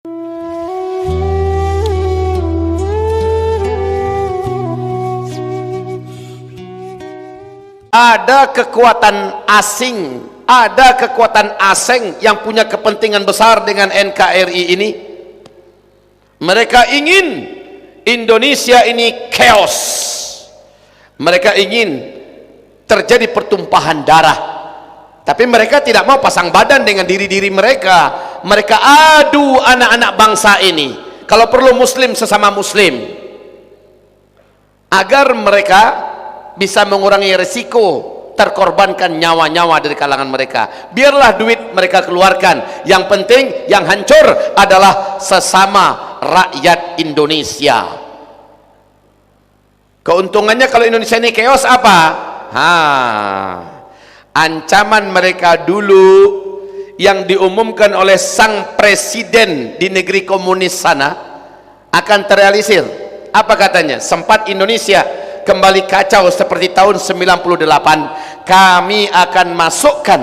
Ada kekuatan asing yang punya kepentingan besar dengan NKRI ini. Mereka ingin Indonesia ini chaos. Mereka ingin terjadi pertumpahan darah. Tapi mereka tidak mau pasang badan dengan diri-diri mereka. Mereka adu anak-anak bangsa ini, kalau perlu muslim sesama muslim, agar mereka bisa mengurangi resiko terkorbankan nyawa-nyawa dari kalangan mereka. Biarlah duit mereka keluarkan, yang penting yang hancur adalah sesama rakyat Indonesia. Keuntungannya kalau Indonesia ini chaos apa? Ancaman mereka dulu yang diumumkan oleh sang presiden di negeri komunis sana akan terrealisir. Apa katanya? Sempat Indonesia kembali kacau seperti tahun 98, kami akan masukkan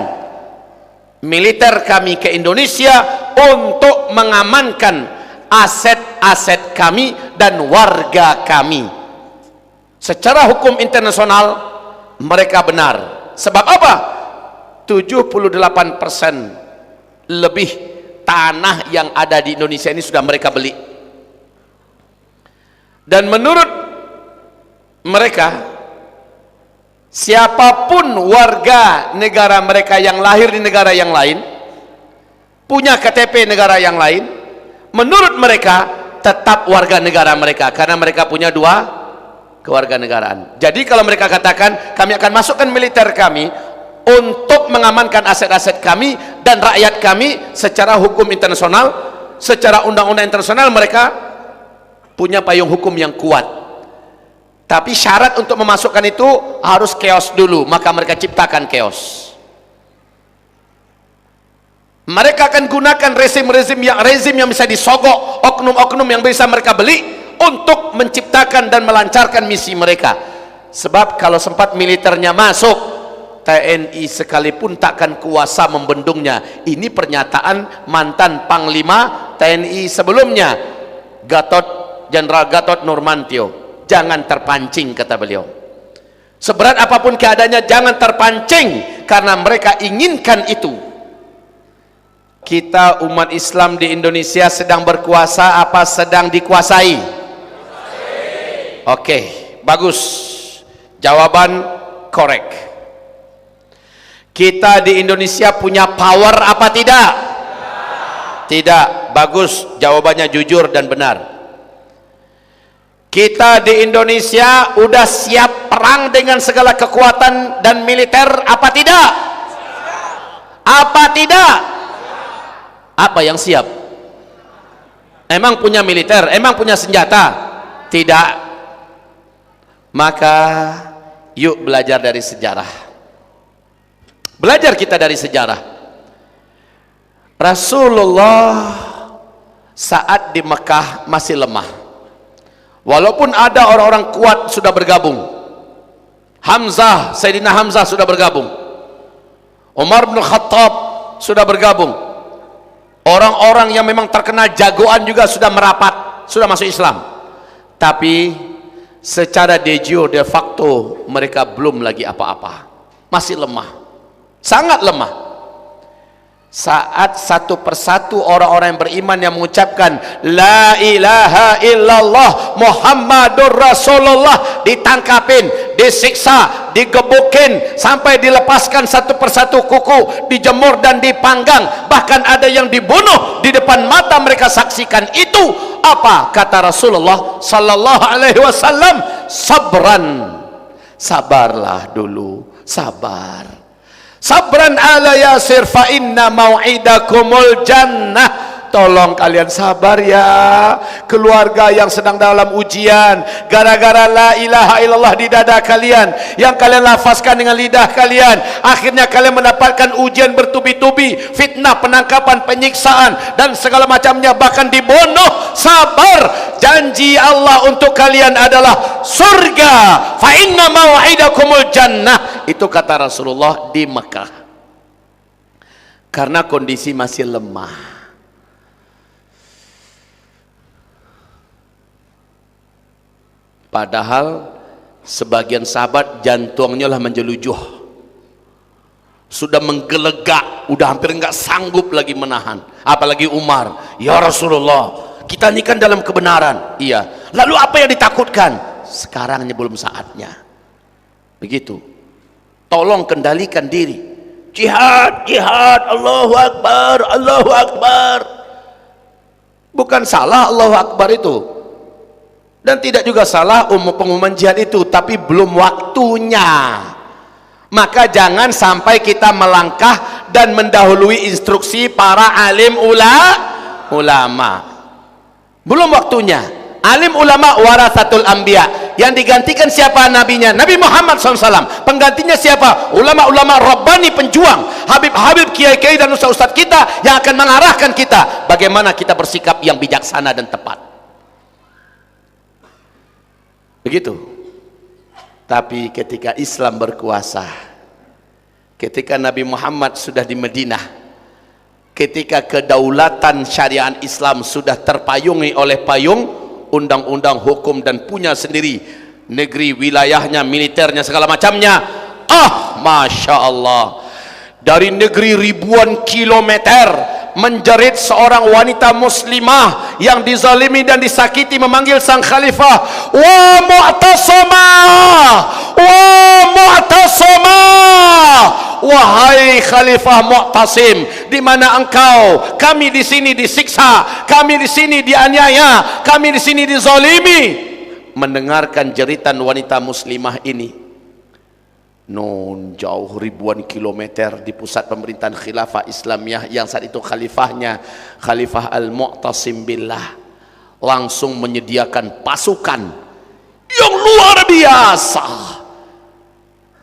militer kami ke Indonesia untuk mengamankan aset-aset kami dan warga kami. Secara hukum internasional mereka benar. Sebab apa? 78% lebih tanah yang ada di Indonesia ini sudah mereka beli. Dan menurut mereka, siapapun warga negara mereka yang lahir di negara yang lain, punya KTP negara yang lain, menurut mereka tetap warga negara mereka, karena mereka punya dua kewarganegaraan. Jadi kalau mereka katakan kami akan masukkan militer kami untuk mengamankan aset-aset kami dan rakyat kami, secara hukum internasional, secara undang-undang internasional mereka punya payung hukum yang kuat. Tapi syarat untuk memasukkan itu harus chaos dulu, maka mereka ciptakan chaos. Mereka akan gunakan rezim yang bisa disogok, oknum-oknum yang bisa mereka beli untuk menciptakan dan melancarkan misi mereka. Sebab kalau sempat militernya masuk, TNI sekalipun takkan kuasa membendungnya. Ini pernyataan mantan Panglima TNI sebelumnya, Jenderal Gatot Nurmantio. Jangan terpancing, kata beliau. Seberat apapun keadaannya, jangan terpancing, karena mereka inginkan itu. Kita umat Islam di Indonesia sedang berkuasa apa sedang dikuasai? Oke, bagus. Jawaban korek. Kita di Indonesia punya power apa tidak? Tidak. Bagus, jawabannya jujur dan benar. Kita di Indonesia udah siap perang dengan segala kekuatan dan militer apa tidak? Apa tidak? Apa yang siap? Emang punya militer? Emang punya senjata? Tidak. Maka yuk belajar dari sejarah. Belajar kita dari sejarah. Rasulullah saat di Mekah masih lemah. Walaupun ada orang-orang kuat sudah bergabung. Sayyidina Hamzah sudah bergabung. Umar bin Khattab sudah bergabung. Orang-orang yang memang terkenal jagoan juga sudah merapat, sudah masuk Islam. Tapi secara de jure, de facto mereka belum lagi apa-apa. Masih lemah. Sangat lemah. Saat satu persatu orang-orang yang beriman yang mengucapkan la ilaha illallah Muhammadur Rasulullah ditangkapin, disiksa, digebukin, sampai dilepaskan satu persatu kuku, dijemur dan dipanggang, bahkan ada yang dibunuh di depan mata mereka saksikan. Itu apa kata Rasulullah sallallahu alaihi wasallam? Sabran, sabarlah dulu, sabar. Sabran ala Yasir fa inna mau'idakumul jannah. Tolong kalian sabar ya, keluarga yang sedang dalam ujian gara-gara la ilaha illallah di dada kalian, yang kalian lafazkan dengan lidah kalian, akhirnya kalian mendapatkan ujian bertubi-tubi, fitnah, penangkapan, penyiksaan dan segala macamnya, bahkan dibunuh. Sabar, janji Allah untuk kalian adalah surga. Fa inna mau'idakumul jannah. Itu kata Rasulullah di Mekah. Karena kondisi masih lemah. Padahal sebagian sahabat jantungnya lah menjelujuh, sudah menggelegak, udah hampir nggak sanggup lagi menahan. Apalagi Umar, ya Rasulullah, kita ini kan dalam kebenaran. Iya, lalu apa yang ditakutkan? Sekarangnya belum saatnya. Begitu. Tolong kendalikan diri. Jihad, jihad, Allahu Akbar, Allahu Akbar. Bukan salah Allahu Akbar itu, dan tidak juga salah pengumuman jihad itu, tapi belum waktunya. Maka jangan sampai kita melangkah dan mendahului instruksi para alim ulama. Belum waktunya. Alim ulama warasatul anbiya. Yang digantikan siapa nabinya? Nabi Muhammad SAW. Penggantinya siapa? Ulama-ulama Rabbani penjuang, Habib-habib, kiai-kiai dan ustaz-ustaz kita yang akan mengarahkan kita bagaimana kita bersikap yang bijaksana dan tepat. Begitu. Tapi ketika Islam berkuasa, ketika Nabi Muhammad sudah di Madinah, ketika kedaulatan syariat Islam sudah terpayungi oleh payung undang-undang hukum dan punya sendiri negeri, wilayahnya, militernya, segala macamnya, Masya Allah, dari negeri ribuan kilometer menjerit seorang wanita muslimah yang dizalimi dan disakiti, memanggil sang khalifah, wa mu'tasamah, wa mu'tasamah, wahai khalifah Mu'tasim, di mana engkau? Kami di sini disiksa, kami di sini dianiaya, kami di sini dizalimi. Mendengarkan jeritan wanita muslimah ini, jauh ribuan kilometer di pusat pemerintahan khilafah Islamiyah yang saat itu khalifahnya Khalifah Al-Mu'tasim Billah, langsung menyediakan pasukan yang luar biasa.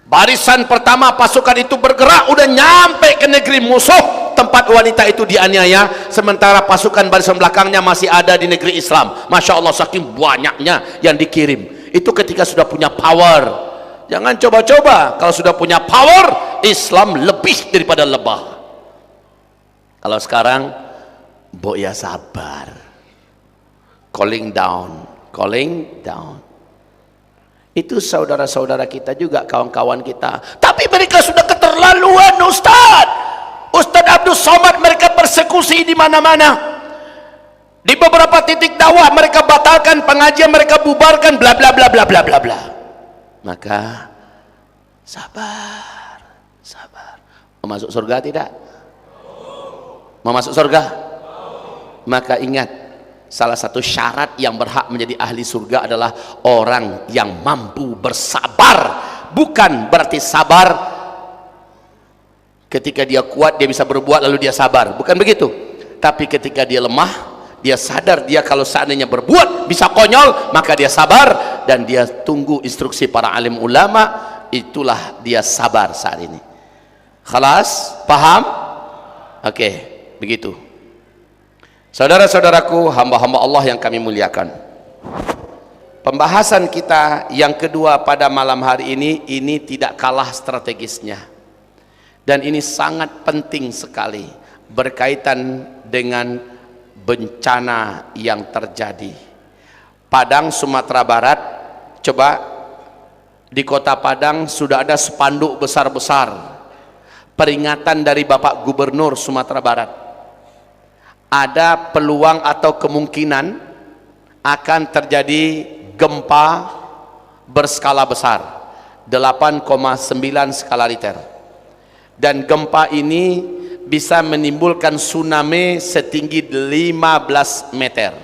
Barisan pertama pasukan itu bergerak, udah nyampe ke negeri musuh tempat wanita itu dianiaya, sementara pasukan barisan belakangnya masih ada di negeri Islam. Masya Allah, saking banyaknya yang dikirim. Itu ketika sudah punya power. Jangan coba-coba, kalau sudah punya power, Islam lebih daripada lebah. Kalau sekarang, ya sabar, calling down. Itu saudara-saudara kita juga, kawan-kawan kita. Tapi mereka sudah keterlaluan, Ustadz Abdul Somad mereka persekusi di mana-mana. Di beberapa titik dakwah mereka batalkan pengajian, mereka bubarkan, bla bla bla bla bla bla bla. Maka sabar. Mau masuk surga tidak? Mau masuk surga? Maka ingat, salah satu syarat yang berhak menjadi ahli surga adalah orang yang mampu bersabar. Bukan berarti sabar ketika dia kuat dia bisa berbuat lalu dia sabar, bukan begitu. Tapi ketika dia lemah, dia sadar dia kalau seandainya berbuat bisa konyol, maka dia sabar dan dia tunggu instruksi para alim ulama. Itulah dia sabar saat ini. Khalas? Paham? Oke, begitu. Saudara-saudaraku, hamba-hamba Allah yang kami muliakan, pembahasan kita yang kedua pada malam hari ini tidak kalah strategisnya, dan ini sangat penting sekali berkaitan dengan bencana yang terjadi. Padang, Sumatera Barat. Coba di kota Padang sudah ada spanduk besar-besar peringatan dari Bapak Gubernur Sumatera Barat. Ada peluang atau kemungkinan akan terjadi gempa berskala besar 8,9 skala Richter, dan gempa ini bisa menimbulkan tsunami setinggi 15 meter.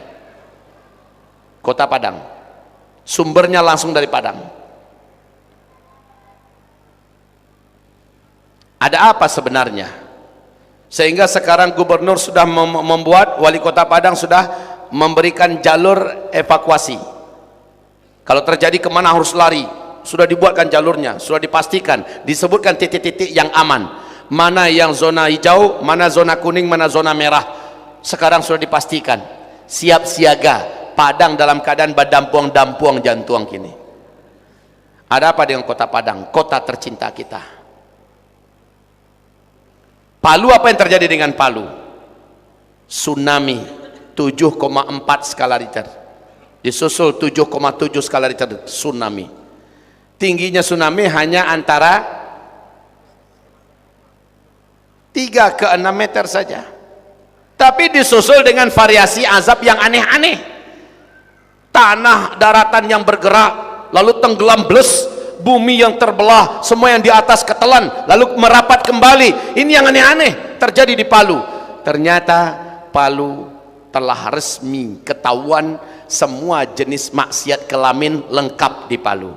Kota Padang, sumbernya langsung dari Padang. Ada apa sebenarnya sehingga sekarang gubernur sudah membuat, wali kota Padang sudah memberikan jalur evakuasi. Kalau terjadi kemana harus lari, sudah dibuatkan jalurnya, sudah dipastikan, disebutkan titik-titik yang aman, mana yang zona hijau, mana zona kuning, mana zona merah. Sekarang sudah dipastikan, siap siaga. Padang dalam keadaan badampuang-dampuang jantuang kini. Ada apa dengan kota Padang, kota tercinta kita? Palu, apa yang terjadi dengan Palu? Tsunami 7,4 skala Richter. disusul 7,7 skala Richter tsunami. Tingginya tsunami hanya antara 3 ke 6 meter saja, tapi disusul dengan variasi azab yang aneh-aneh. Tanah daratan yang bergerak lalu tenggelam bles, bumi yang terbelah, semua yang di atas ketelan lalu merapat kembali. Ini yang aneh-aneh terjadi di Palu. Ternyata Palu telah resmi ketahuan semua jenis maksiat kelamin lengkap di Palu.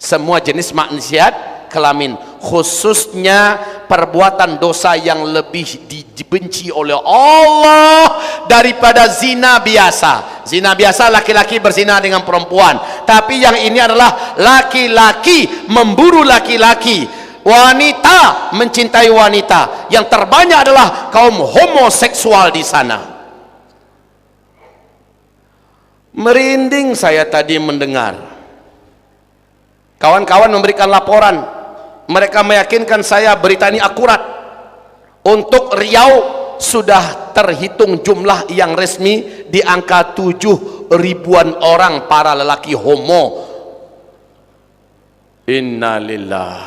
Semua jenis maksiat kelamin, khususnya perbuatan dosa yang lebih dibenci oleh Allah daripada zina biasa. Zina biasa laki-laki berzina dengan perempuan, tapi yang ini adalah laki-laki memburu laki-laki, wanita mencintai wanita. Yang terbanyak adalah kaum homoseksual di sana. Merinding saya tadi mendengar kawan-kawan memberikan laporan, mereka meyakinkan saya berita ini akurat. Untuk Riau sudah terhitung jumlah yang resmi di angka 7 ribuan orang para lelaki homo. Innalillah.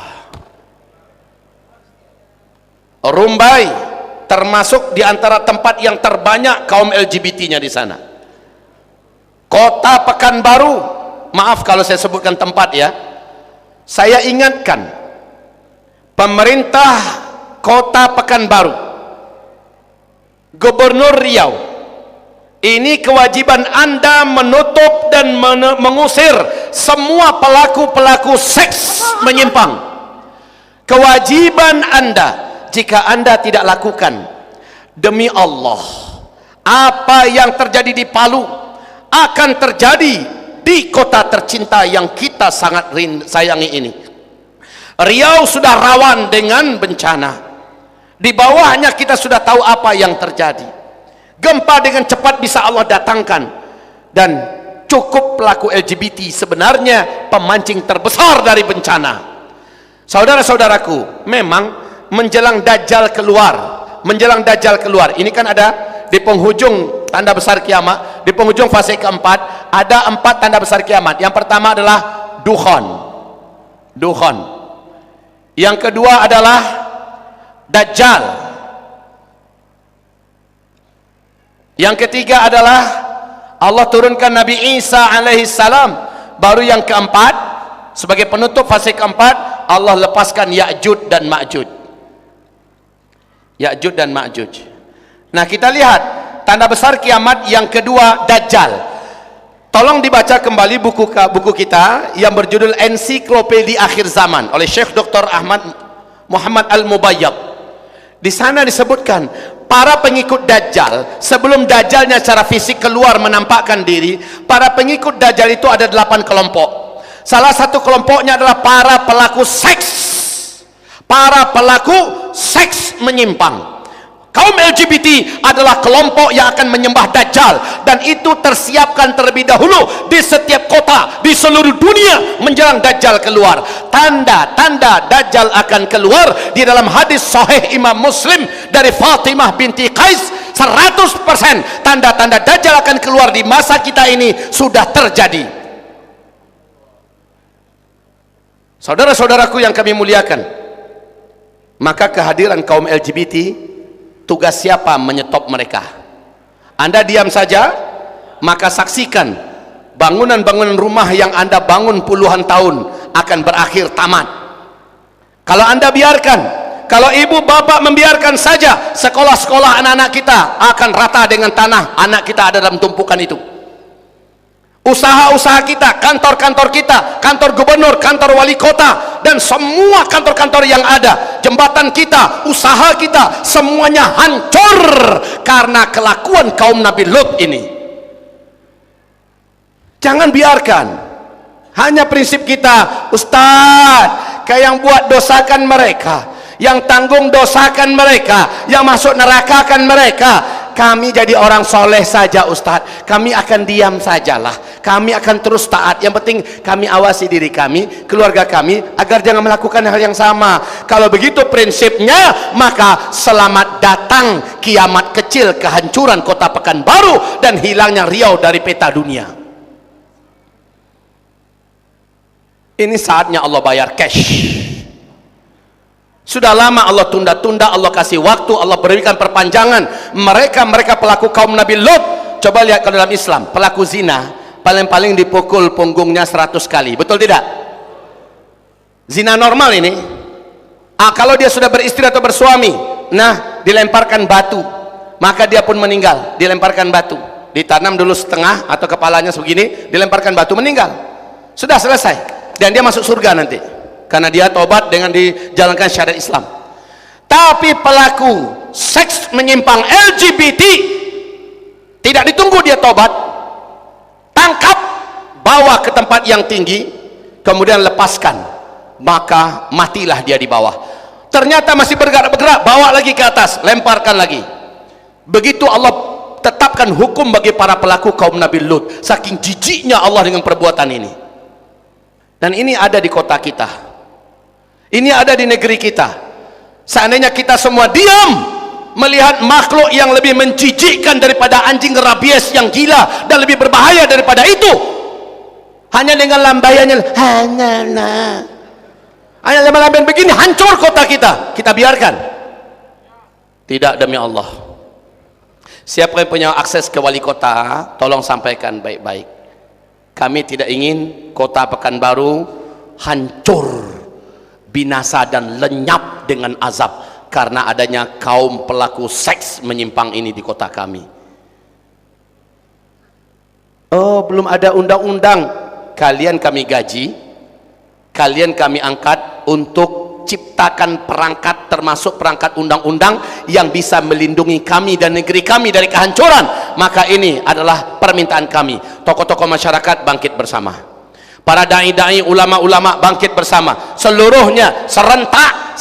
Rumbai termasuk di antara tempat yang terbanyak kaum LGBT-nya di sana. Kota Pekanbaru, maaf kalau saya sebutkan tempat ya, saya ingatkan pemerintah Kota Pekanbaru, Gubernur Riau, ini kewajiban Anda menutup dan mengusir semua pelaku-pelaku seks menyimpang. Kewajiban Anda. Jika Anda tidak lakukan, demi Allah, apa yang terjadi di Palu akan terjadi di kota tercinta yang kita sangat sayangi ini. Riau sudah rawan dengan bencana. Di bawahnya kita sudah tahu apa yang terjadi. Gempa dengan cepat bisa Allah datangkan, dan cukup pelaku LGBT sebenarnya pemancing terbesar dari bencana. Saudara-saudaraku, memang menjelang Dajjal keluar, ini kan ada di penghujung tanda besar kiamat, di penghujung fase keempat ada 4 tanda besar kiamat. Yang pertama adalah dukhon. Yang kedua adalah Dajjal. Yang ketiga adalah Allah turunkan Nabi Isa alaihi salam. Baru yang keempat, sebagai penutup fase keempat, Allah lepaskan Ya'juj dan Ma'juj. Nah, kita lihat tanda besar kiamat yang kedua, Dajjal. Tolong dibaca kembali buku kita yang berjudul Ensiklopedia Akhir Zaman oleh Syekh Dr. Ahmad Muhammad Al-Mubayyad. Di sana disebutkan para pengikut Dajjal, sebelum Dajjalnya secara fisik keluar menampakkan diri, para pengikut Dajjal itu ada 8 kelompok. Salah satu kelompoknya adalah para pelaku seks menyimpang. Kaum LGBT adalah kelompok yang akan menyembah Dajjal, dan itu tersiapkan terlebih dahulu di setiap kota di seluruh dunia menjelang Dajjal keluar. Tanda-tanda Dajjal akan keluar di dalam hadis sahih Imam Muslim dari Fatimah binti Qais, 100% tanda-tanda Dajjal akan keluar di masa kita ini sudah terjadi. Saudara-saudaraku yang kami muliakan, maka kehadiran kaum LGBT, tugas siapa menyetop mereka? Anda diam saja, maka saksikan bangunan-bangunan rumah yang Anda bangun puluhan tahun akan berakhir tamat. Kalau Anda biarkan, kalau ibu bapak membiarkan saja, sekolah-sekolah anak-anak kita akan rata dengan tanah. Anak kita ada dalam tumpukan itu. Usaha-usaha kita, kantor-kantor kita, kantor gubernur, kantor wali kota, dan semua kantor-kantor yang ada, jembatan kita, usaha kita, semuanya hancur karena kelakuan kaum Nabi Lut ini. Jangan biarkan. Hanya prinsip kita, Ustadz, kayak yang buat dosakan mereka, yang tanggung dosakan mereka, yang masuk nerakakan mereka. Kami jadi orang soleh saja Ustadz, kami akan diam sajalah, kami akan terus taat. Yang penting kami awasi diri kami, keluarga kami, agar jangan melakukan hal yang sama. Kalau begitu prinsipnya, maka selamat datang kiamat kecil, kehancuran kota Pekanbaru, dan hilangnya Riau dari peta dunia. Ini saatnya Allah bayar cash. Sudah lama Allah tunda-tunda, Allah kasih waktu, Allah berikan perpanjangan. Mereka pelaku kaum Nabi Lut. Coba lihat kalau dalam Islam, pelaku zina paling-paling dipukul punggungnya 100 kali. Betul tidak? Zina normal ini. Kalau dia sudah beristri atau bersuami, nah dilemparkan batu, maka dia pun meninggal. Dilemparkan batu, ditanam dulu setengah atau kepalanya sebegini, dilemparkan batu, meninggal. Sudah selesai, dan dia masuk surga nanti karena dia tobat dengan dijalankan syariat Islam. Tapi pelaku seks menyimpang LGBT tidak ditunggu dia tobat, tangkap, bawa ke tempat yang tinggi, kemudian lepaskan, maka matilah dia di bawah. Ternyata masih bergerak-bergerak, bawa lagi ke atas, lemparkan lagi. Begitu Allah tetapkan hukum bagi para pelaku kaum Nabi Lut. Saking jijiknya Allah dengan perbuatan ini. Dan ini ada di kota kita, ini ada di negeri kita. Seandainya kita semua diam melihat makhluk yang lebih menjijikkan daripada anjing rabies yang gila dan lebih berbahaya daripada itu, hanya dengan lambaiannya, hanya lambaian begini hancur kota kita biarkan? Tidak, demi Allah. Siapa yang punya akses ke wali kota, tolong sampaikan baik-baik. Kami tidak ingin kota Pekanbaru hancur, binasa dan lenyap dengan azab karena adanya kaum pelaku seks menyimpang ini di kota kami. Oh, belum ada undang-undang. Kalian kami gaji, kalian kami angkat untuk ciptakan perangkat, termasuk perangkat undang-undang yang bisa melindungi kami dan negeri kami dari kehancuran. Maka ini adalah permintaan kami. Tokoh-tokoh masyarakat bangkit bersama, para dai-dai, ulama-ulama bangkit bersama, seluruhnya serentak,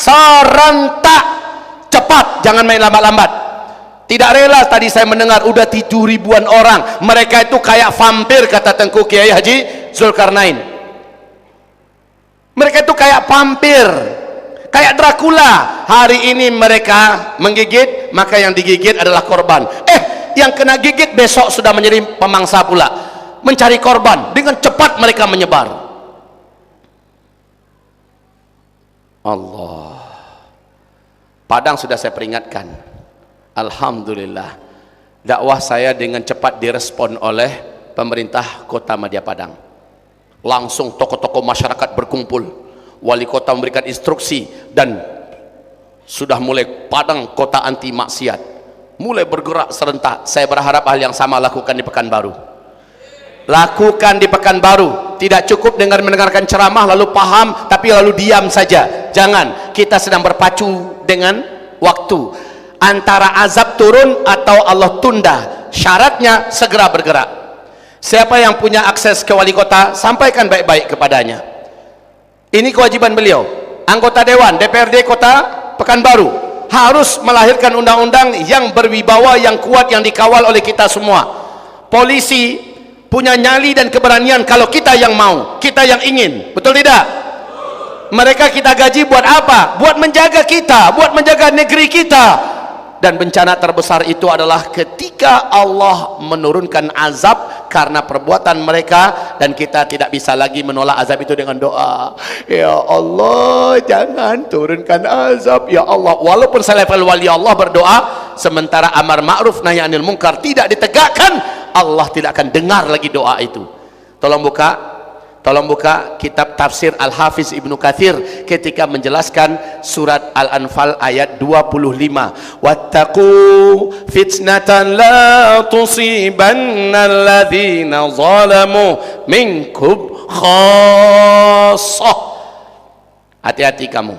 cepat, jangan main lambat-lambat. Tidak rela, tadi saya mendengar udah 7.000-an orang, mereka itu kayak vampir, kata Tengku Kiai Haji Zulkarnain. Mereka itu kayak vampir, kayak Dracula. Hari ini mereka menggigit, maka yang digigit adalah korban. Yang kena gigit besok sudah menjadi pemangsa pula, mencari korban. Dengan cepat mereka menyebar. Allah, Padang sudah saya peringatkan. Alhamdulillah, dakwah saya dengan cepat direspon oleh pemerintah kota Madya Padang. Langsung tokoh-tokoh masyarakat berkumpul, wali kota memberikan instruksi, dan sudah mulai Padang kota anti maksiat, mulai bergerak serentak. Saya berharap hal yang sama lakukan di Pekanbaru. Lakukan di Pekanbaru. Tidak cukup dengan mendengarkan ceramah lalu paham tapi lalu diam saja. Jangan, kita sedang berpacu dengan waktu. Antara azab turun atau Allah tunda, syaratnya segera bergerak. Siapa yang punya akses ke wali kota, sampaikan baik-baik kepadanya. Ini kewajiban beliau. Anggota Dewan DPRD Kota Pekanbaru harus melahirkan undang-undang yang berwibawa, yang kuat, yang dikawal oleh kita semua. Polisi punya nyali dan keberanian kalau kita yang mau, kita yang ingin. Betul tidak? Mereka kita gaji buat apa? Buat menjaga kita, buat menjaga negeri kita. Dan bencana terbesar itu adalah ketika Allah menurunkan azab karena perbuatan mereka, dan kita tidak bisa lagi menolak azab itu dengan doa, ya Allah jangan turunkan azab ya Allah. Walaupun selevel wali Allah berdoa, sementara amar ma'ruf nahi anil munkar tidak ditegakkan, Allah tidak akan dengar lagi doa itu. Tolong buka kitab tafsir Al-Hafiz Ibnu Katsir ketika menjelaskan surat Al-Anfal ayat 25. Wattaqu fitnatan la tusibanna alladzina zalamu minkum khassah. Hati-hati kamu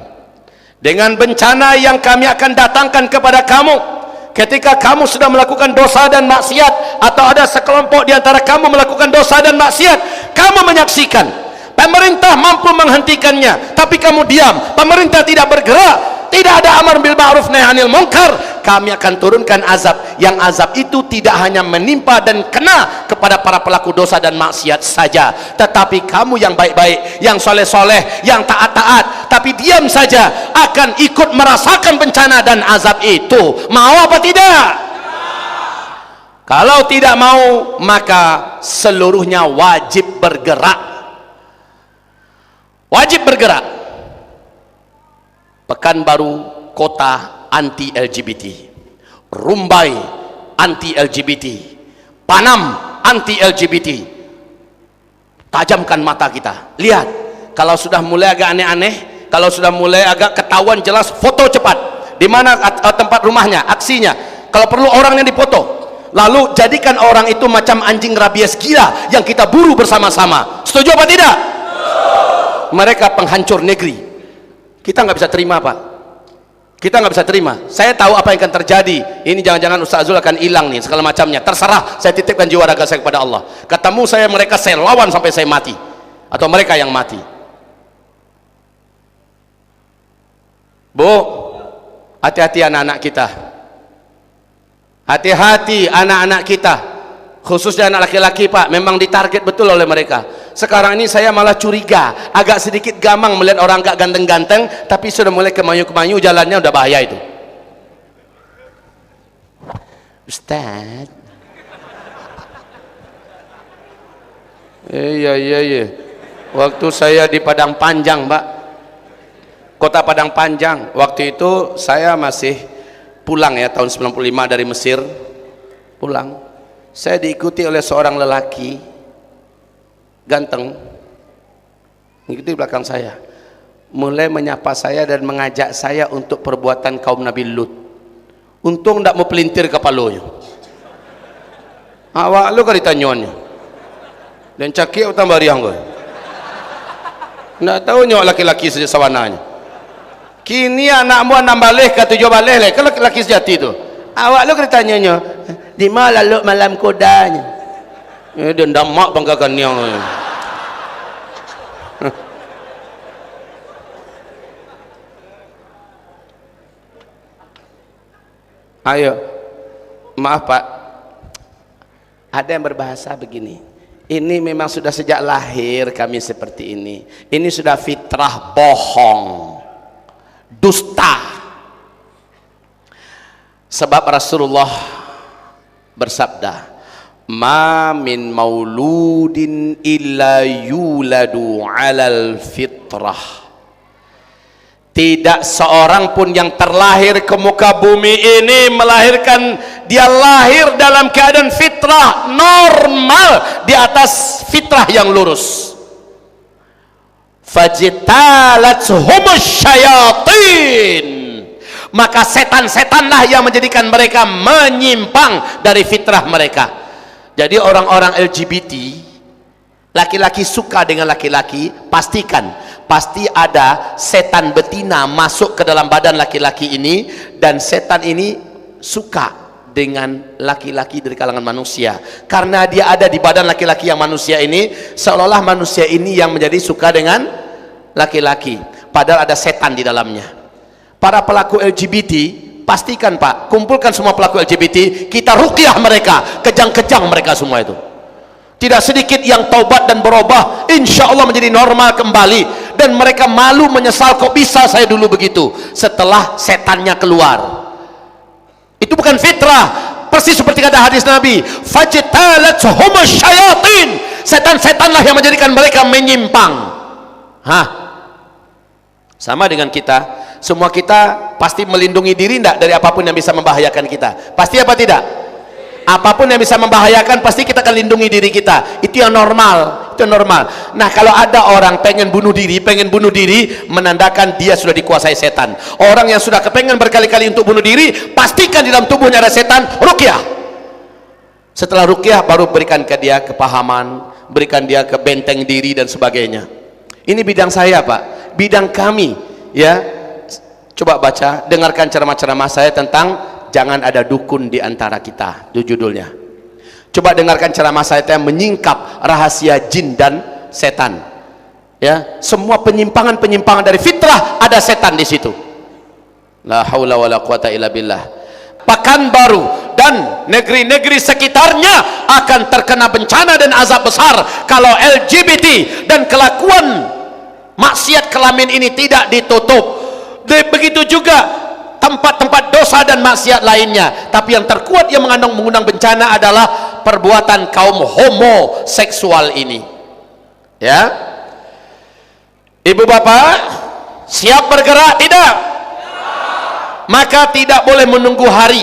dengan bencana yang kami akan datangkan kepada kamu ketika kamu sudah melakukan dosa dan maksiat, atau ada sekelompok di antara kamu melakukan dosa dan maksiat, kamu menyaksikan pemerintah mampu menghentikannya tapi kamu diam, pemerintah tidak bergerak, tidak ada amar bil ma'ruf nahi anil munkar, kami akan turunkan azab. Yang azab itu tidak hanya menimpa dan kena kepada para pelaku dosa dan maksiat saja, tetapi kamu yang baik-baik, yang soleh-soleh, yang taat-taat tapi diam saja akan ikut merasakan bencana dan azab itu. Mau apa tidak? Kalau tidak mau, maka seluruhnya wajib bergerak. wajib bergerak. Pekanbaru kota anti LGBT, Rumbai anti LGBT, Panam anti LGBT. Tajamkan mata kita, lihat kalau sudah mulai agak aneh-aneh, kalau sudah mulai agak ketahuan jelas, foto cepat. Di mana tempat rumahnya, aksinya, kalau perlu orangnya dipoto. Lalu jadikan orang itu macam anjing rabies gila yang kita buru bersama-sama. Setuju apa tidak? Mereka penghancur negeri. Kita nggak bisa terima, Pak. Kita nggak bisa terima. Saya tahu apa yang akan terjadi. Ini jangan-jangan Ustaz Zul akan hilang nih, segala macamnya. Terserah, saya titipkan jiwa raga saya kepada Allah. Ketemu saya, mereka saya lawan sampai saya mati, atau mereka yang mati. Bu, hati-hati anak-anak kita. Hati-hati anak-anak kita, khususnya anak laki-laki, Pak. Memang ditarget betul oleh mereka. Sekarang ini saya malah curiga, agak sedikit gamang melihat orang gak ganteng-ganteng tapi sudah mulai kemayu-kemayu, jalannya udah bahaya itu. Ustaz, iya. Waktu saya di Padang Panjang, Pak, kota Padang Panjang, waktu itu saya masih pulang ya, tahun 95 dari Mesir pulang. Saya diikuti oleh seorang lelaki ganteng, mengikuti belakang saya, mulai menyapa saya dan mengajak saya untuk perbuatan kaum Nabi Lut. Untung tidak mau pelintir kepalanya. Awak lu kan ditanyanya dan cakik utang bariang gue nggak tahu nyok laki-laki sejak sawananya. Kini anakmu anak balik ke 7 balik leh, kalau laki sejati itu awak lu ditanyanya di mana lalu malam kodanya. Dia ndak mak banggakan yang ayo, maaf Pak, ada yang berbahasa begini, ini memang sudah sejak lahir kami seperti ini sudah fitrah bohong, dusta. Sebab Rasulullah bersabda, ma min mauludin illa yuladu alal fitrah. Tidak seorang pun yang terlahir ke muka bumi ini melahirkan, dia lahir dalam keadaan fitrah normal, di atas fitrah yang lurus. Fajtalathum syayatin, maka setan-setanlah yang menjadikan mereka menyimpang dari fitrah mereka. Jadi orang-orang LGBT, laki-laki suka dengan laki-laki, pastikan pasti ada setan betina masuk ke dalam badan laki-laki ini, dan setan ini suka dengan laki-laki dari kalangan manusia. Karena dia ada di badan laki-laki yang manusia ini, seolah-olah manusia ini yang menjadi suka dengan laki-laki, padahal ada setan di dalamnya. Para pelaku LGBT, pastikan Pak, kumpulkan semua pelaku LGBT, kita ruqyah mereka, kejang-kejang mereka semua itu. Tidak sedikit yang taubat dan berubah, insya Allah menjadi normal kembali, dan mereka malu menyesal, kok bisa saya dulu begitu, setelah setannya keluar. Itu bukan fitrah, persis seperti kata hadis Nabi, fajtalathum syayatin, setan-setanlah yang menjadikan mereka menyimpang. Sama dengan kita, semua kita pasti melindungi diri tidak dari apapun yang bisa membahayakan kita, pasti apa tidak? Apapun yang bisa membahayakan pasti kita akan lindungi diri kita, itu yang normal, itu yang normal. Nah, kalau ada orang pengen bunuh diri, menandakan dia sudah dikuasai setan. Orang yang sudah kepengen berkali-kali untuk bunuh diri, pastikan di dalam tubuhnya ada setan, ruqyah. Setelah ruqyah baru berikan ke dia kepahaman, berikan dia ke benteng diri dan sebagainya. Ini bidang saya Pak, bidang kami ya. Coba baca, dengarkan ceramah-ceramah saya tentang jangan ada dukun di antara kita, itu judulnya. Coba dengarkan ceramah saya yang menyingkap rahasia jin dan setan. Ya, semua penyimpangan-penyimpangan dari fitrah ada setan di situ. La haula wala quwata illa billah. Pekanbaru dan negeri-negeri sekitarnya akan terkena bencana dan azab besar kalau LGBT dan kelakuan maksiat kelamin ini tidak ditutup. Begitu juga tempat-tempat dosa dan maksiat lainnya. Tapi yang terkuat yang mengundang bencana adalah perbuatan kaum homoseksual ini. Ya, Ibu bapak siap bergerak tidak? Maka tidak boleh menunggu hari,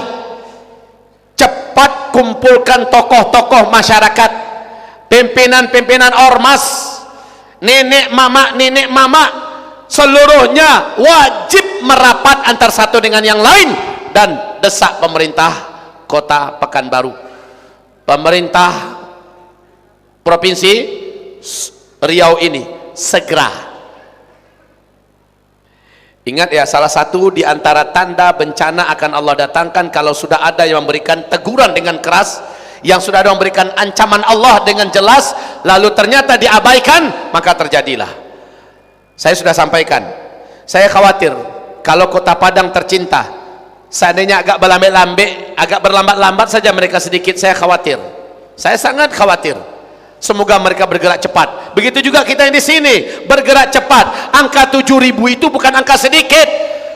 cepat kumpulkan tokoh-tokoh masyarakat, pimpinan-pimpinan ormas, nenek mama, seluruhnya wajib merapat antar satu dengan yang lain dan desak pemerintah kota Pekanbaru, pemerintah provinsi Riau ini segera. Ingat ya, salah satu di antara tanda bencana akan Allah datangkan kalau sudah ada yang memberikan teguran dengan keras, yang sudah ada memberikan ancaman Allah dengan jelas, lalu ternyata diabaikan, maka terjadilah. Saya sudah sampaikan, saya khawatir kalau kota Padang tercinta seandainya agak berlambat-lambat saja mereka sedikit, saya khawatir, saya sangat khawatir. Semoga mereka bergerak cepat. Begitu juga kita yang di sini bergerak cepat. Angka 7.000 itu bukan angka sedikit.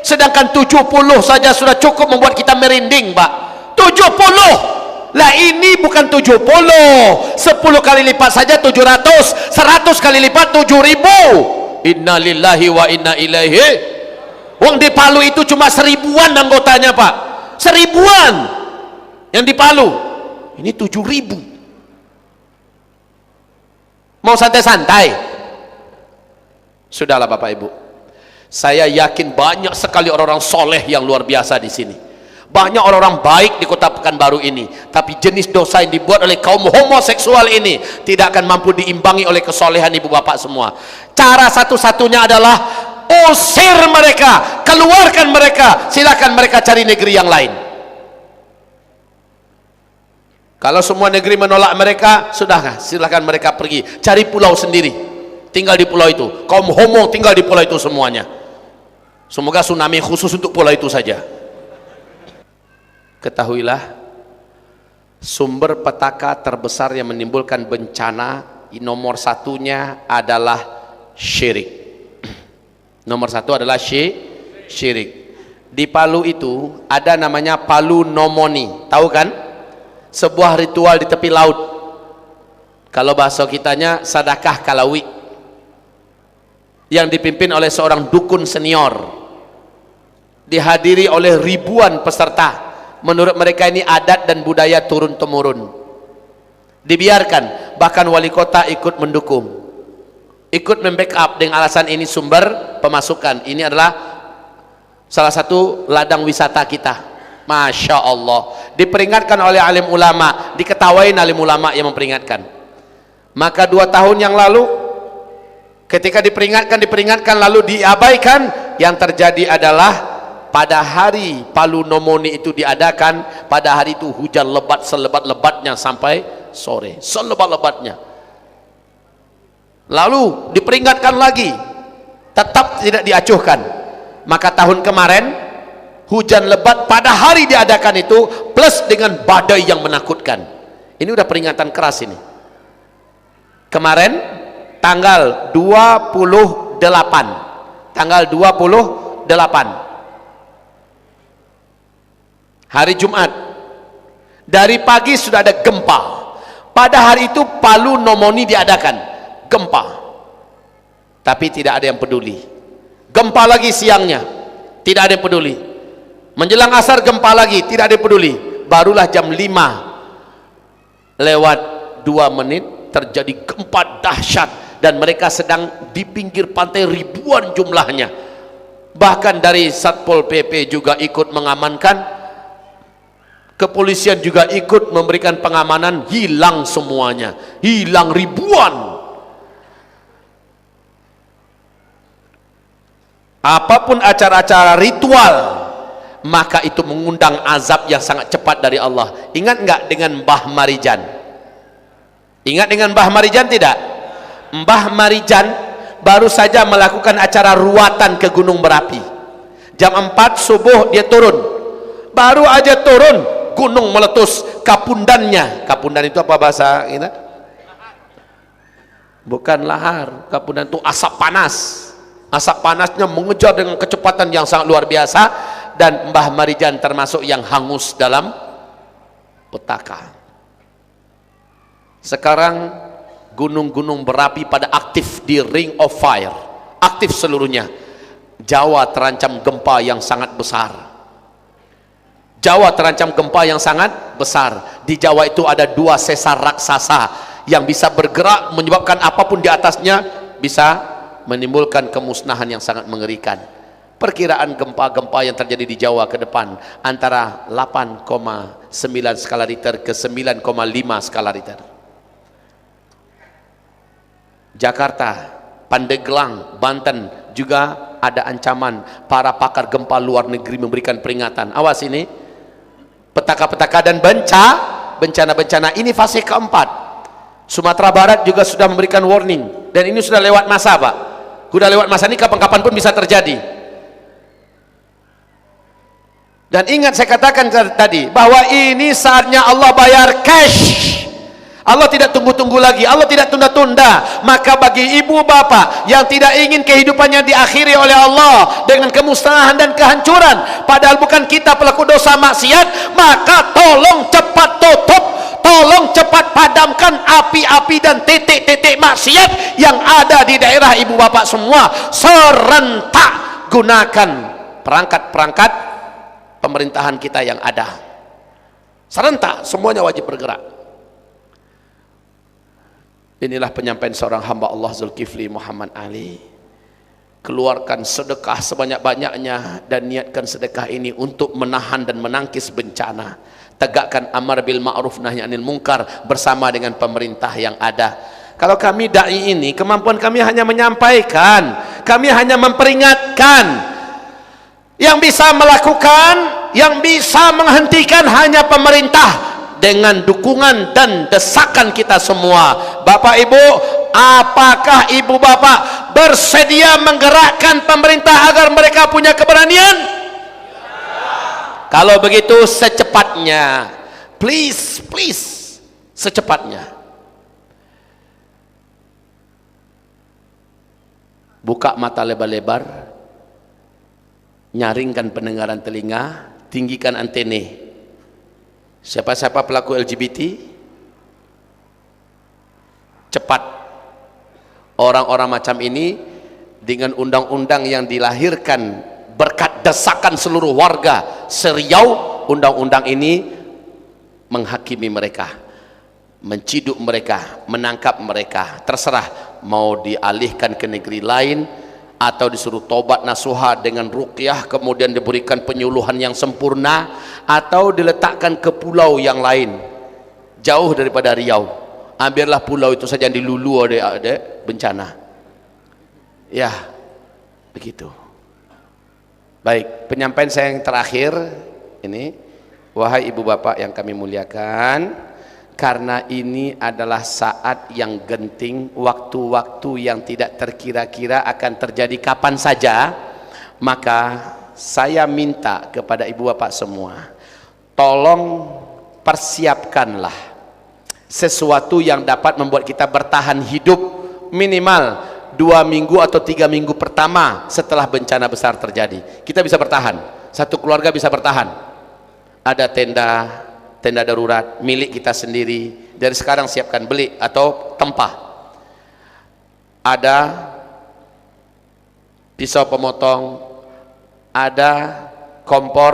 Sedangkan 70 saja sudah cukup membuat kita merinding, Pak. 70. Lah ini bukan 70. 10 kali lipat saja 700. 100 kali lipat 7.000. Inna lillahi wa inna ilaihi. Wong di Palu itu cuma 1000-an anggotanya, Pak. 1000-an yang di Palu. Ini 7.000. Mau santai-santai? Sudahlah Bapak Ibu. Saya yakin banyak sekali orang-orang soleh yang luar biasa di sini. Banyak orang-orang baik di kota Pekanbaru ini. Tapi jenis dosa yang dibuat oleh kaum homoseksual ini tidak akan mampu diimbangi oleh kesolehan ibu bapak semua. Cara satu-satunya adalah usir mereka, keluarkan mereka. Silakan mereka cari negeri yang lain. Kalau semua negeri menolak mereka, sudahkah? Silahkan mereka pergi, cari pulau sendiri, tinggal di pulau itu. Kaum homo tinggal di pulau itu semuanya. Semoga tsunami khusus untuk pulau itu saja. Ketahuilah, sumber petaka terbesar yang menimbulkan bencana nomor satunya adalah syirik. Nomor satu adalah syirik. Di Palu itu ada namanya Palu Nomoni, tahu kan? Sebuah ritual di tepi laut. Kalau bahasa kitanya sedekah kalawi, yang dipimpin oleh seorang dukun senior, dihadiri oleh ribuan peserta. Menurut mereka ini adat dan budaya turun temurun, dibiarkan. Bahkan wali kota ikut mendukung, ikut membackup dengan alasan ini sumber pemasukan. Ini adalah salah satu ladang wisata kita. Masya Allah, diperingatkan oleh alim ulama, diketawain alim ulama yang memperingatkan. Maka 2 tahun yang lalu ketika diperingatkan lalu diabaikan, yang terjadi adalah pada hari Palu Nomoni itu diadakan, pada hari itu hujan lebat selebat-lebatnya sampai sore, selebat-lebatnya. Lalu diperingatkan lagi, tetap tidak diacuhkan. Maka tahun kemarin hujan lebat pada hari diadakan itu plus dengan badai yang menakutkan. Ini udah peringatan keras ini. Kemarin tanggal 28 hari Jumat, dari pagi sudah ada gempa. Pada hari itu Palu Nomoni diadakan, gempa, tapi tidak ada yang peduli. Gempa lagi siangnya, tidak ada yang peduli. Menjelang asar gempa lagi, tidak ada yang peduli. Barulah jam 5 lewat 2 menit terjadi gempa dahsyat, dan mereka sedang di pinggir pantai ribuan jumlahnya. Bahkan dari Satpol PP juga ikut mengamankan, kepolisian juga ikut memberikan pengamanan. Hilang semuanya, hilang ribuan. Apapun acara-acara ritual, maka itu mengundang azab yang sangat cepat dari Allah. Ingat enggak dengan Mbah Marijan? Ingat dengan Mbah Marijan tidak? Mbah Marijan baru saja melakukan acara ruatan ke Gunung Merapi. Jam 4 subuh dia turun. Baru aja turun, gunung meletus. Kapundannya, kapundan itu apa bahasa kita? Bukan lahar, kapundan itu asap panas. Asap panasnya mengejar dengan kecepatan yang sangat luar biasa, dan Mbah Marijan termasuk yang hangus dalam petaka. Sekarang gunung-gunung berapi pada aktif di Ring of Fire, aktif seluruhnya. Jawa terancam gempa yang sangat besar. Jawa terancam gempa yang sangat besar. Di Jawa itu ada 2 sesar raksasa yang bisa bergerak, menyebabkan apapun di atasnya bisa menimbulkan kemusnahan yang sangat mengerikan. Perkiraan gempa-gempa yang terjadi di Jawa ke depan antara 8,9 skala Richter ke 9,5 skala Richter. Jakarta, Pandeglang, Banten juga ada ancaman. Para pakar gempa luar negeri memberikan peringatan. Awas ini, petaka-petaka dan bencana-bencana ini fase keempat. Sumatera Barat juga sudah memberikan warning, dan ini sudah lewat masa, Pak. Sudah lewat masa ini, kapan-kapan pun bisa terjadi. Dan ingat saya katakan tadi bahwa ini saatnya Allah bayar cash. Allah tidak tunggu-tunggu lagi, Allah tidak tunda-tunda. Maka bagi ibu bapak yang tidak ingin kehidupannya diakhiri oleh Allah dengan kemusnahan dan kehancuran, padahal bukan kita pelaku dosa maksiat, maka tolong cepat tutup, tolong cepat padamkan api-api dan titik-titik maksiat yang ada di daerah ibu bapak semua. Serentak gunakan perangkat-perangkat pemerintahan kita yang ada. Serentak, semuanya wajib bergerak. Inilah penyampaian seorang hamba Allah Zulkifli Muhammad Ali. Keluarkan sedekah sebanyak-banyaknya dan niatkan sedekah ini untuk menahan dan menangkis bencana. Tegakkan amar bil ma'ruf nahi anil munkar bersama dengan pemerintah yang ada. Kalau kami dai ini, kemampuan kami hanya menyampaikan, kami hanya memperingatkan. Yang bisa melakukan, yang bisa menghentikan hanya pemerintah dengan dukungan dan desakan kita semua. Bapak Ibu, apakah Ibu Bapak bersedia menggerakkan pemerintah agar mereka punya keberanian? Kalau begitu secepatnya, please secepatnya buka mata lebar-lebar, nyaringkan pendengaran telinga, tinggikan antene. Siapa-siapa pelaku LGBT, cepat orang-orang macam ini dengan undang-undang yang dilahirkan berkat desakan seluruh warga Seriau, undang-undang ini menghakimi mereka, menciduk mereka, menangkap mereka. Terserah mau dialihkan ke negeri lain atau disuruh tobat nasuha dengan ruqyah, kemudian diberikan penyuluhan yang sempurna, atau diletakkan ke pulau yang lain jauh daripada Riau. Biarlah pulau itu saja yang dilulu oleh bencana. Ya, begitu. Baik, penyampaian saya yang terakhir ini, wahai ibu bapak yang kami muliakan, karena ini adalah saat yang genting, waktu-waktu yang tidak terkira-kira akan terjadi kapan saja, maka saya minta kepada ibu bapak semua, tolong persiapkanlah sesuatu yang dapat membuat kita bertahan hidup minimal 2 minggu atau 3 minggu pertama setelah bencana besar terjadi. Kita bisa bertahan, satu keluarga bisa bertahan. Ada tenda darurat milik kita sendiri, dari sekarang siapkan, beli atau tempah. Ada pisau pemotong, ada kompor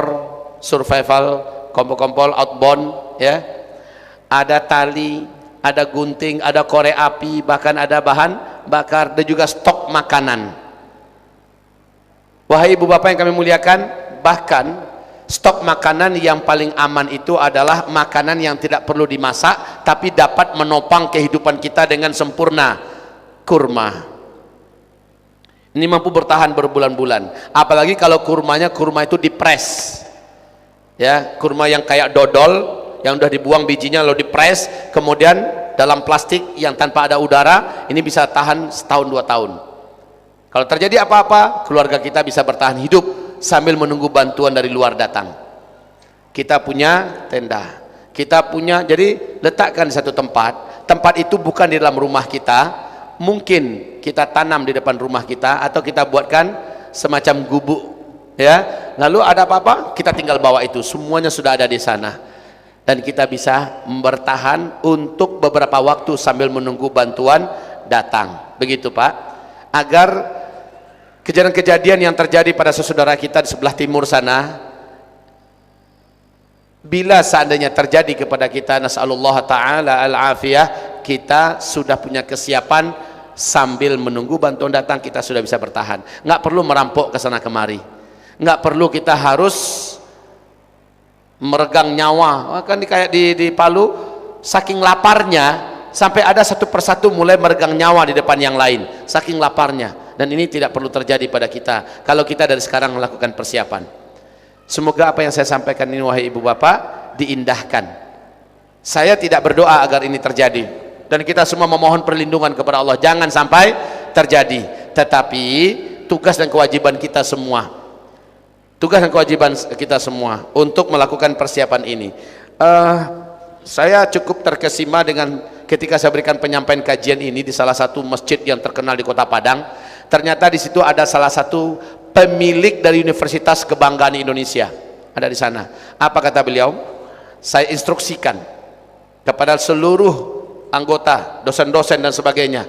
survival, kompor outbound, ya, ada tali, ada gunting, ada korek api, bahkan ada bahan bakar, dan juga stok makanan. Wahai ibu bapak yang kami muliakan, bahkan stok makanan yang paling aman itu adalah makanan yang tidak perlu dimasak tapi dapat menopang kehidupan kita dengan sempurna. Kurma ini mampu bertahan berbulan-bulan, apalagi kalau kurma itu dipres, ya, kurma yang kayak dodol yang udah dibuang bijinya lalu dipres, kemudian dalam plastik yang tanpa ada udara, ini bisa tahan setahun 2 tahun. Kalau terjadi apa-apa, keluarga kita bisa bertahan hidup sambil menunggu bantuan dari luar datang. Kita punya tenda, kita punya, jadi letakkan di satu tempat. Tempat itu bukan di dalam rumah kita, mungkin kita tanam di depan rumah kita, atau kita buatkan semacam gubuk, ya. Lalu ada apa-apa, kita tinggal bawa itu, semuanya sudah ada di sana, dan kita bisa bertahan untuk beberapa waktu sambil menunggu bantuan datang. Begitu Pak, agar kejadian-kejadian yang terjadi pada saudara kita di sebelah timur sana, bila seandainya terjadi kepada kita, nasallallahu ta'ala al-afiyah, kita sudah punya kesiapan, sambil menunggu bantuan datang kita sudah bisa bertahan. Nggak perlu merampok ke sana kemari, nggak perlu kita harus meregang nyawa. Kan kayak di Palu, saking laparnya sampai ada satu persatu mulai meregang nyawa di depan yang lain, saking laparnya. Dan ini tidak perlu terjadi pada kita kalau kita dari sekarang melakukan persiapan. Semoga apa yang saya sampaikan ini, wahai ibu bapak, diindahkan. Saya tidak berdoa agar ini terjadi, dan kita semua memohon perlindungan kepada Allah jangan sampai terjadi. Tetapi tugas dan kewajiban kita semua, untuk melakukan persiapan ini. Saya cukup terkesima dengan ketika saya berikan penyampaian kajian ini di salah satu masjid yang terkenal di Kota Padang. Ternyata di situ ada salah satu pemilik dari Universitas Kebanggaan Indonesia, ada di sana. Apa kata beliau? Saya instruksikan kepada seluruh anggota, dosen-dosen dan sebagainya,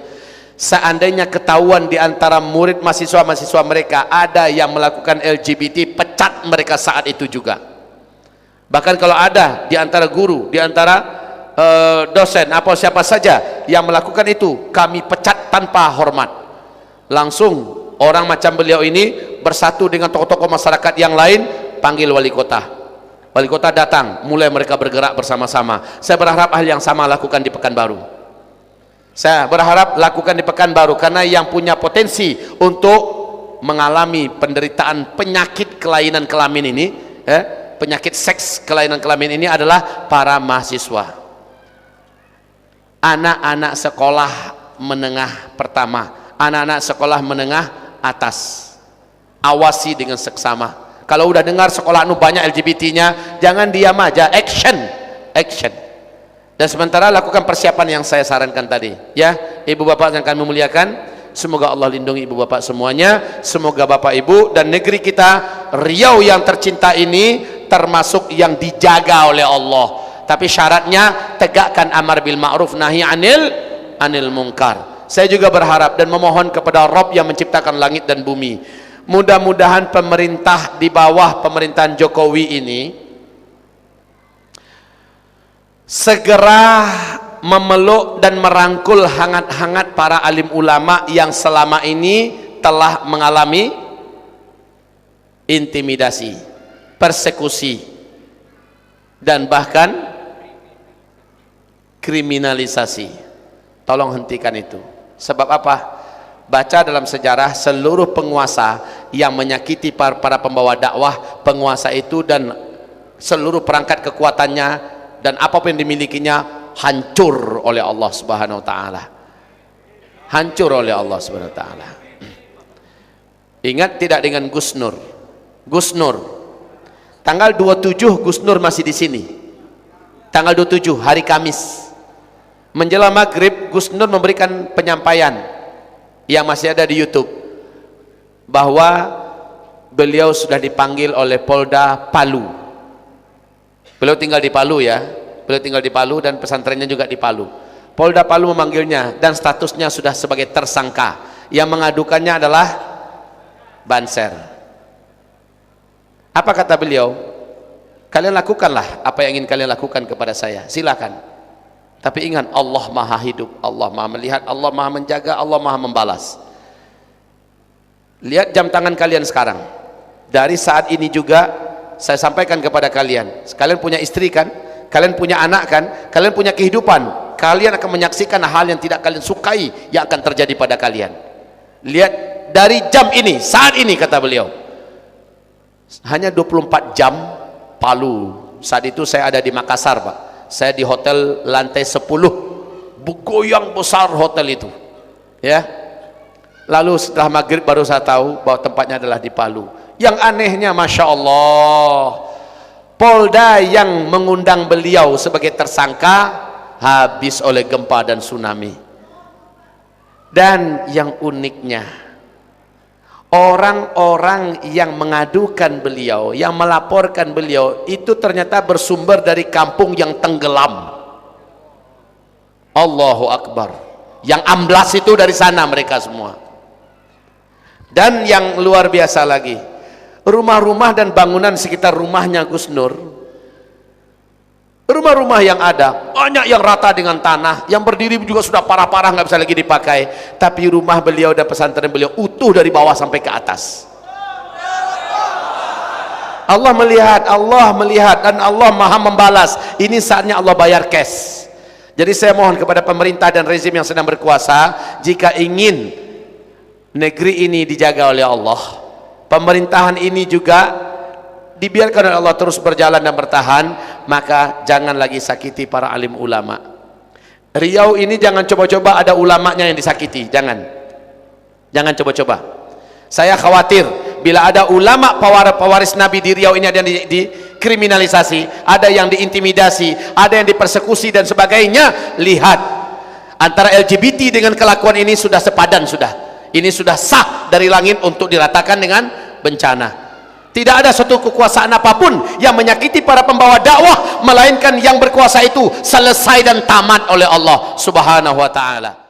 seandainya ketahuan di antara murid mahasiswa mereka ada yang melakukan LGBT, pecat mereka saat itu juga. Bahkan kalau ada di antara guru, di antara dosen apa siapa saja yang melakukan itu, kami pecat tanpa hormat. Langsung orang macam beliau ini bersatu dengan tokoh-tokoh masyarakat yang lain, panggil wali kota. Wali kota datang, mulai mereka bergerak bersama-sama. Saya berharap hal yang sama lakukan di Pekanbaru. Saya berharap lakukan di Pekanbaru, karena yang punya potensi untuk mengalami penderitaan penyakit kelainan kelamin ini, penyakit seks kelainan kelamin ini adalah para mahasiswa, anak-anak sekolah menengah pertama, anak-anak sekolah menengah atas. Awasi dengan seksama. Kalau udah dengar sekolah banyak LGBT-nya, jangan diam aja, action. Dan sementara lakukan persiapan yang saya sarankan tadi, ya ibu bapak yang kami muliakan. Semoga Allah lindungi ibu bapak semuanya, semoga bapak ibu dan negeri kita Riau yang tercinta ini termasuk yang dijaga oleh Allah. Tapi syaratnya tegakkan amar bil ma'ruf nahi anil munkar. Saya juga berharap dan memohon kepada Rabb yang menciptakan langit dan bumi, mudah-mudahan pemerintah di bawah pemerintahan Jokowi ini segera memeluk dan merangkul hangat-hangat para alim ulama yang selama ini telah mengalami intimidasi, persekusi, dan bahkan kriminalisasi. Tolong hentikan itu. Sebab apa? Baca dalam sejarah, seluruh penguasa yang menyakiti para pembawa dakwah, penguasa itu dan seluruh perangkat kekuatannya dan apapun yang dimilikinya hancur oleh Allah Subhanahu wa taala. Hancur oleh Allah Subhanahu wa taala. Ingat tidak dengan Gus Nur? Gus Nur tanggal 27 Gus Nur masih di sini. Tanggal 27 hari Kamis menjelang maghrib, Gus Nur memberikan penyampaian yang masih ada di YouTube bahwa beliau sudah dipanggil oleh Polda Palu. Beliau tinggal di Palu, ya, beliau tinggal di Palu dan pesantrennya juga di Palu. Polda Palu memanggilnya dan statusnya sudah sebagai tersangka. Yang mengadukannya adalah Banser. Apa kata beliau? Kalian lakukanlah apa yang ingin kalian lakukan kepada saya, silakan. Tapi ingat, Allah maha hidup, Allah maha melihat, Allah maha menjaga, Allah maha membalas. Lihat jam tangan kalian sekarang. Dari saat ini juga saya sampaikan kepada kalian, kalian punya istri kan, kalian punya anak kan, kalian punya kehidupan, kalian akan menyaksikan hal yang tidak kalian sukai yang akan terjadi pada kalian. Lihat dari jam ini, saat ini, kata beliau, hanya 24 jam Palu. Saat itu saya ada di Makassar, Pak. Saya di hotel lantai 10, goyang besar hotel itu, ya. Lalu setelah maghrib baru saya tahu bahwa tempatnya adalah di Palu. Yang anehnya, masya Allah, Polda yang mengundang beliau sebagai tersangka habis oleh gempa dan tsunami. Dan yang uniknya, orang-orang yang mengadukan beliau, yang melaporkan beliau itu ternyata bersumber dari kampung yang tenggelam. Allahu Akbar. Yang amblas itu dari sana mereka semua. Dan yang luar biasa lagi, rumah-rumah dan bangunan sekitar rumahnya Gus Nur, rumah-rumah yang ada banyak yang rata dengan tanah, yang berdiri juga sudah parah-parah nggak bisa lagi dipakai, tapi rumah beliau dan pesantren beliau utuh dari bawah sampai ke atas. Allah melihat dan Allah maha membalas. Ini saatnya Allah bayar cash. Jadi saya mohon kepada pemerintah dan rezim yang sedang berkuasa, jika ingin negeri ini dijaga oleh Allah, pemerintahan ini juga dibiarkan oleh Allah terus berjalan dan bertahan, maka jangan lagi sakiti para alim ulama. Riau ini jangan coba-coba ada ulamanya yang disakiti, jangan coba-coba. Saya khawatir bila ada ulama pewaris Nabi di Riau ini ada yang dikriminalisasi, ada yang diintimidasi, ada yang dipersekusi dan sebagainya. Lihat, antara LGBT dengan kelakuan ini sudah sepadan, ini sudah sah dari langit untuk diratakan dengan bencana. Tidak ada suatu kekuasaan apapun yang menyakiti para pembawa dakwah, melainkan yang berkuasa itu selesai dan tamat oleh Allah Subhanahu wa ta'ala.